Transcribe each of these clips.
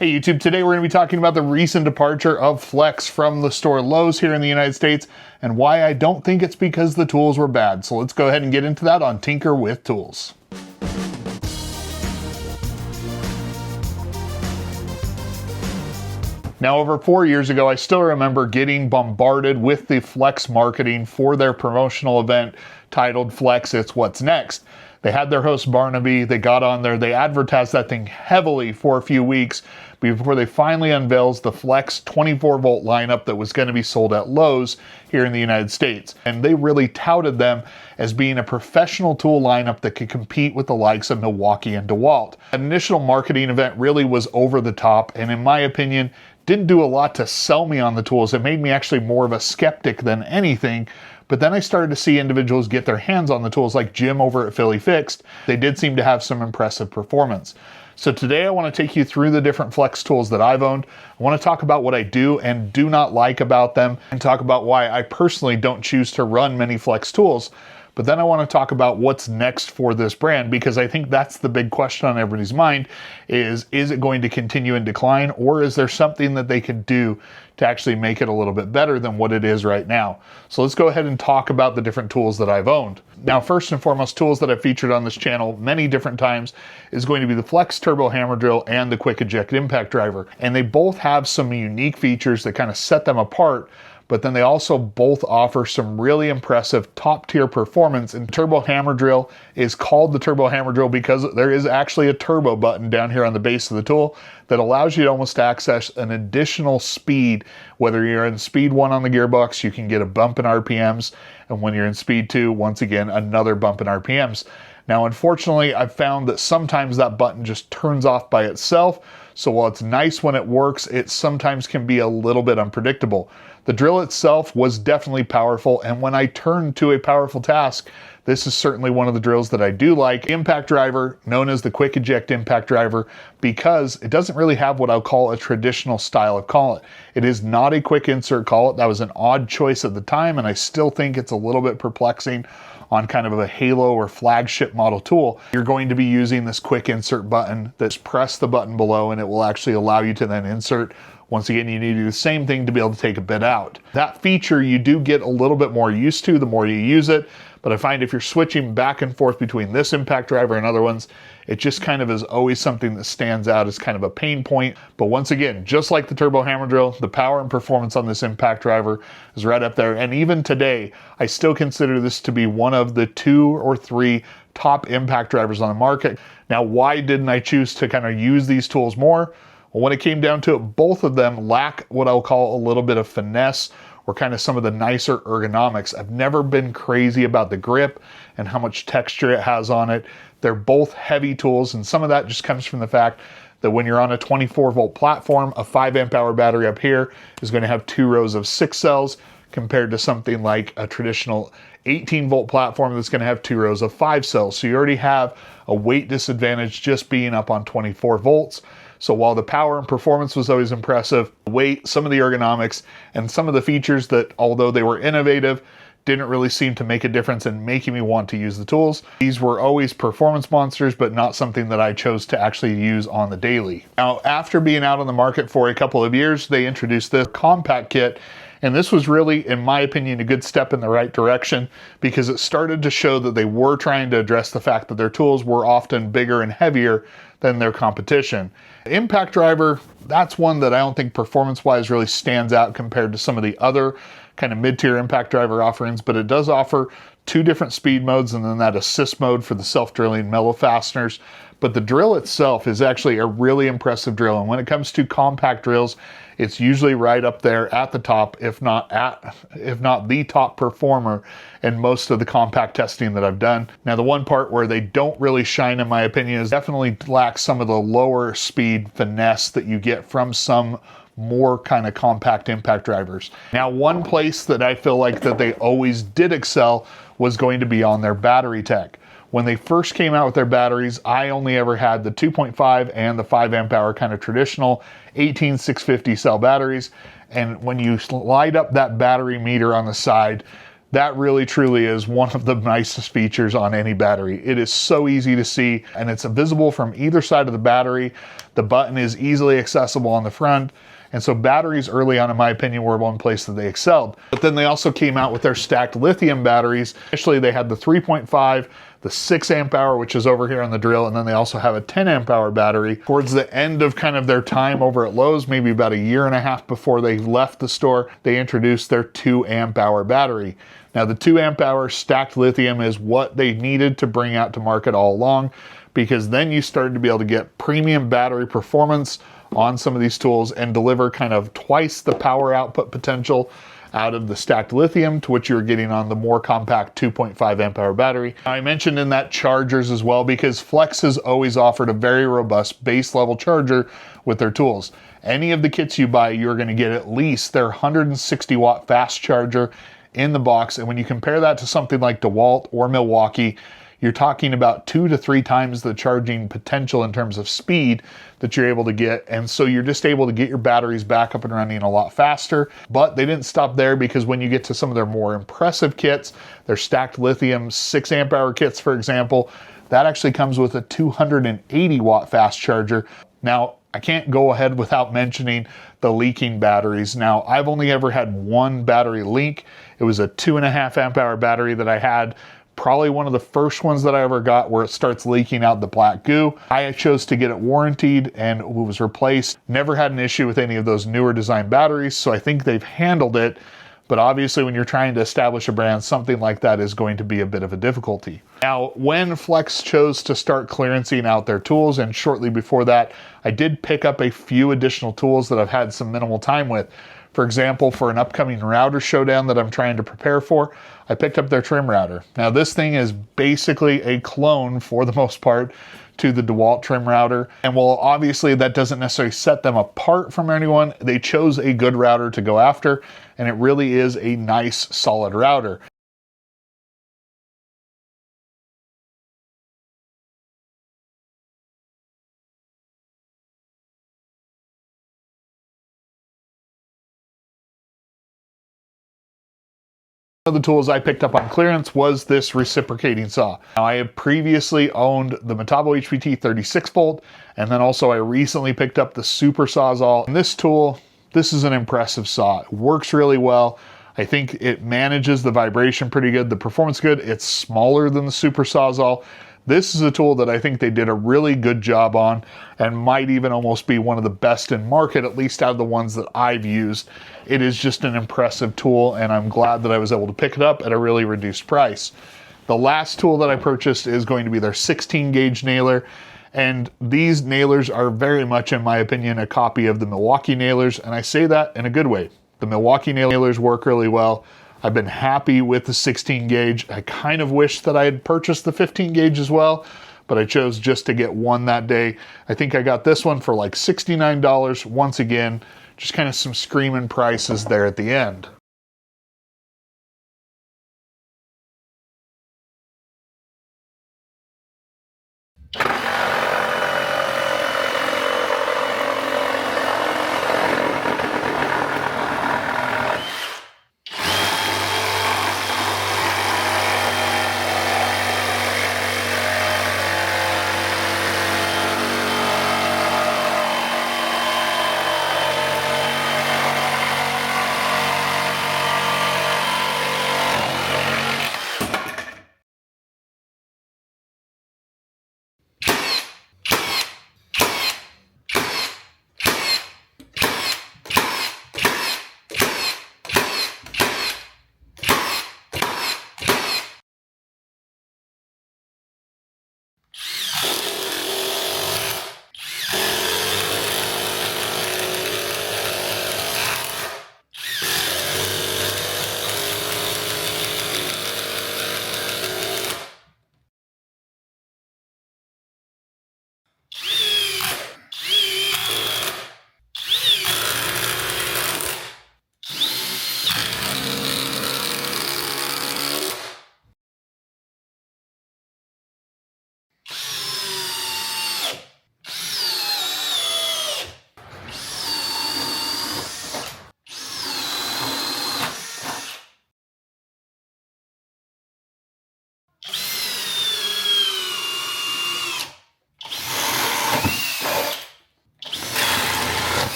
Hey YouTube, today we're going to be talking about the recent departure of Flex from the store Lowe's here in the United States and why I don't think it's because the tools were bad. So let's go ahead and get into that on Tinker with Tools. Now, over 4 years ago, I still remember getting bombarded with the Flex marketing for their promotional event titled Flex, It's What's Next. They had their host Barnaby, they got on there, they advertised that thing heavily for a few weeks before they finally unveils the Flex 24 volt lineup that was going to be sold at Lowe's here in the United States. And they really touted them as being a professional tool lineup that could compete with the likes of Milwaukee and DeWalt. An initial marketing event really was over the top and, in my opinion, didn't do a lot to sell me on the tools. It made me actually more of a skeptic than anything. But then I started to see individuals get their hands on the tools, like Jim over at Philly Fixed. They did seem to have some impressive performance. So today I want to take you through the different Flex tools that I've owned. I want to talk about what I do and do not like about them, and talk about why I personally don't choose to run many Flex tools. But then I want to talk about what's next for this brand, because I think that's the big question on everybody's mind is it going to continue in decline, or is there something that they could do to actually make it a little bit better than what it is right now? So let's go ahead and talk about the different tools that I've owned. Now, first and foremost, tools that I've featured on this channel many different times is going to be the Flex Turbo Hammer Drill and the Quick Eject Impact Driver. And they both have some unique features that kind of set them apart, but then they also both offer some really impressive top tier performance. And Turbo Hammer Drill is called the Turbo Hammer Drill because there is actually a turbo button down here on the base of the tool that allows you to almost access an additional speed. Whether you're in speed 1 on the gearbox, you can get a bump in RPMs. And when you're in speed 2, once again, another bump in RPMs. Now, unfortunately, I've found that sometimes that button just turns off by itself. So while it's nice when it works, it sometimes can be a little bit unpredictable. The drill itself was definitely powerful, and when I turn to a powerful task, this is certainly one of the drills that I do like. Impact driver, known as the Quick Eject Impact Driver, because it doesn't really have what I'll call a traditional style of collet. It is not a quick insert collet. That was an odd choice at the time, and I still think it's a little bit perplexing on kind of a halo or flagship model tool. You're going to be using this quick insert button. That's press the button below and it will actually allow you to then insert. Once again, you need to do the same thing to be able to take a bit out. That feature you do get a little bit more used to the more you use it, but I find if you're switching back and forth between this impact driver and other ones, it just kind of is always something that stands out as kind of a pain point. But once again, just like the Turbo Hammer Drill, the power and performance on this impact driver is right up there. And even today, I still consider this to be one of the 2 or 3 top impact drivers on the market. Now, why didn't I choose to kind of use these tools more? Well, when it came down to it, both of them lack what I'll call a little bit of finesse or kind of some of the nicer ergonomics. I've never been crazy about the grip and how much texture it has on it. They're both heavy tools, and some of that just comes from the fact that when you're on a 24 volt platform, a 5 amp hour battery up here is going to have 2 rows of 6 cells compared to something like a traditional 18 volt platform that's going to have 2 rows of 5 cells. So you already have a weight disadvantage just being up on 24 volts. So while the power and performance was always impressive, the weight, some of the ergonomics, and some of the features that, although they were innovative, didn't really seem to make a difference in making me want to use the tools. These were always performance monsters, but not something that I chose to actually use on the daily. Now, after being out on the market for a couple of years, they introduced this compact kit. And this was really, in my opinion, a good step in the right direction because it started to show that they were trying to address the fact that their tools were often bigger and heavier than their competition. Impact driver, that's one that I don't think performance-wise really stands out compared to some of the other kind of mid-tier impact driver offerings, but it does offer 2 different speed modes and then that assist mode for the self-drilling mellow fasteners. But the drill itself is actually a really impressive drill. And when it comes to compact drills, it's usually right up there at the top, if not the top performer in most of the compact testing that I've done. Now, the one part where they don't really shine, in my opinion, is definitely lack some of the lower speed finesse that you get from some more kind of compact impact drivers. Now, one place that I feel like that they always did excel was going to be on their battery tech. When they first came out with their batteries, I only ever had the 2.5 and the 5 amp hour kind of traditional 18650 cell batteries. And when you light up that battery meter on the side, That really truly is one of the nicest features on any battery. It is so easy to see, and it's visible from either side of the battery. The button is easily accessible on the front. And so batteries early on, in my opinion, were one place that they excelled. But then they also came out with their stacked lithium batteries. Initially, they had the 3.5, the 6 amp hour, which is over here on the drill, and then they also have a 10 amp hour battery. Towards the end of kind of their time over at Lowe's, maybe about a year and a half before they left the store, they introduced their 2 amp hour battery. Now, the 2 amp hour stacked lithium is what they needed to bring out to market all along, because then you started to be able to get premium battery performance on some of these tools and deliver kind of twice the power output potential out of the stacked lithium to what you're getting on the more compact 2.5 amp hour battery. I mentioned in that chargers as well, because Flex has always offered a very robust base level charger with their tools. Any of the kits you buy, you're going to get at least their 160 watt fast charger in the box. And when you compare that to something like DeWalt or Milwaukee, you're talking about 2 to 3 times the charging potential in terms of speed that you're able to get. And so you're just able to get your batteries back up and running a lot faster. But they didn't stop there, because when you get to some of their more impressive kits, their stacked lithium 6 amp hour kits, for example, that actually comes with a 280 watt fast charger. Now, I can't go ahead without mentioning the leaking batteries. Now, I've only ever had one battery leak. It was a 2.5 amp hour battery that I had. Probably one of the first ones that I ever got where it starts leaking out the black goo. I chose to get it warrantied and it was replaced. Never had an issue with any of those newer design batteries, so I think they've handled it. But obviously when you're trying to establish a brand, something like that is going to be a bit of a difficulty. Now, when Flex chose to start clearancing out their tools, and shortly before that, I did pick up a few additional tools that I've had some minimal time with. For example, for an upcoming router showdown that I'm trying to prepare for, I picked up their trim router. Now, this thing is basically a clone, for the most part, to the DeWalt trim router. And while obviously that doesn't necessarily set them apart from anyone, they chose a good router to go after, and it really is a nice, solid router. One of the tools I picked up on clearance was this reciprocating saw. Now, I have previously owned the Metabo HPT 36 volt, and then also I recently picked up the Super Sawzall. And this tool, this is an impressive saw. It works really well. I think it manages the vibration pretty good, the performance good. It's smaller than the Super Sawzall. This is a tool that I think they did a really good job on, and might even almost be one of the best in market, at least out of the ones that I've used. It is just an impressive tool, and I'm glad that I was able to pick it up at a really reduced price. The last tool that I purchased is going to be their 16 gauge nailer, and these nailers are very much, in my opinion, a copy of the Milwaukee nailers, and I say that in a good way. The Milwaukee nailers work really well. I've been happy with the 16 gauge. I kind of wish that I had purchased the 15 gauge as well, but I chose just to get one that day. I think I got this one for like $69. Once again, just kind of some screaming prices there at the end.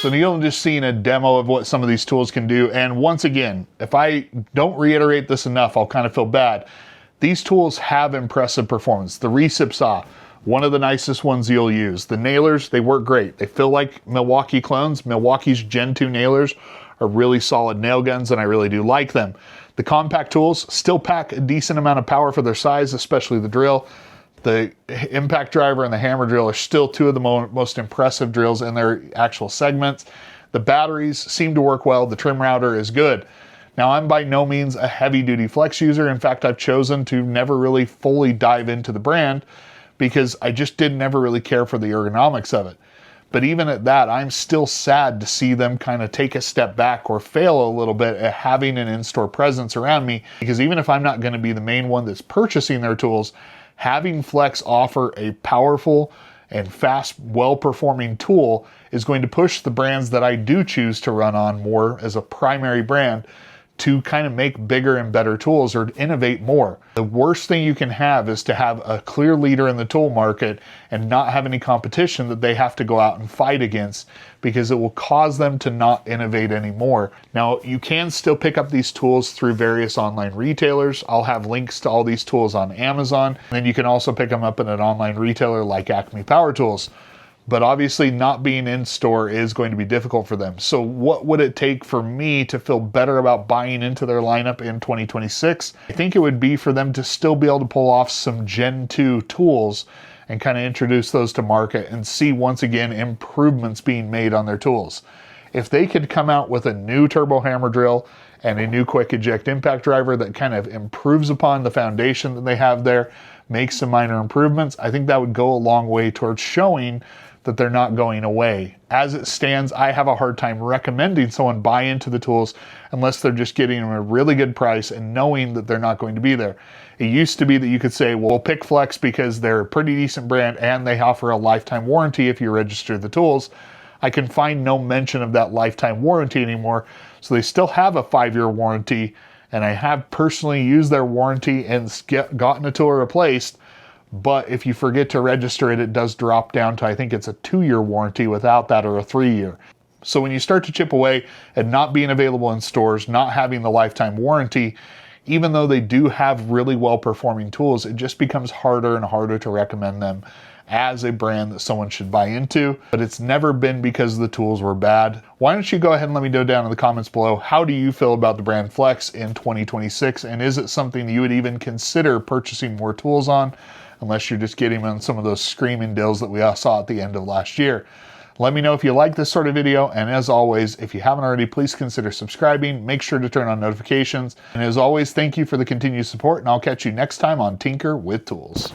So you'll just seen a demo of what some of these tools can do. And once again, if I don't reiterate this enough, I'll kind of feel bad. These tools have impressive performance. The recip saw, one of the nicest ones you'll use. The nailers, they work great. They feel like Milwaukee clones. Milwaukee's Gen 2 nailers are really solid nail guns, and I really do like them. The compact tools still pack a decent amount of power for their size, especially the drill. The impact driver and the hammer drill are still two of the most impressive drills in their actual segments. The batteries seem to work well. The trim router is good. Now, I'm by no means a heavy-duty flex user. In fact, I've chosen to never really fully dive into the brand because I just didn't ever really care for the ergonomics of it. But even at that, I'm still sad to see them kind of take a step back or fail a little bit at having an in-store presence around me, because even if I'm not going to be the main one that's purchasing their tools, having Flex offer a powerful and fast, well-performing tool is going to push the brands that I do choose to run on more as a primary brand to kind of make bigger and better tools or innovate more. The worst thing you can have is to have a clear leader in the tool market and not have any competition that they have to go out and fight against, because it will cause them to not innovate anymore. Now, you can still pick up these tools through various online retailers. I'll have links to all these tools on Amazon. And then you can also pick them up in an online retailer like Acme Power Tools. But obviously not being in store is going to be difficult for them. So what would it take for me to feel better about buying into their lineup in 2026? I think it would be for them to still be able to pull off some Gen 2 tools and kind of introduce those to market and see once again improvements being made on their tools. If they could come out with a new turbo hammer drill and a new quick eject impact driver that kind of improves upon the foundation that they have there, makes some minor improvements, I think that would go a long way towards showing that they're not going away. As it stands, I have a hard time recommending someone buy into the tools unless they're just getting them a really good price and knowing that they're not going to be there. It used to be that you could say, well, pick Flex because they're a pretty decent brand and they offer a lifetime warranty if you register the tools. I can find no mention of that lifetime warranty anymore. So they still have a 5-year warranty, and I have personally used their warranty and gotten a tool replaced. But if you forget to register it, it does drop down to, I think it's a 2-year warranty without that, or a 3-year. So when you start to chip away at not being available in stores, not having the lifetime warranty, even though they do have really well-performing tools, it just becomes harder and harder to recommend them as a brand that someone should buy into. But it's never been because the tools were bad. Why don't you go ahead and let me know down in the comments below, how do you feel about the brand Flex in 2026? And is it something you would even consider purchasing more tools on, unless you're just getting on some of those screaming deals that we all saw at the end of last year? Let me know if you like this sort of video, and as always, if you haven't already, please consider subscribing. Make sure to turn on notifications. And as always, thank you for the continued support, and I'll catch you next time on Tinker with Tools.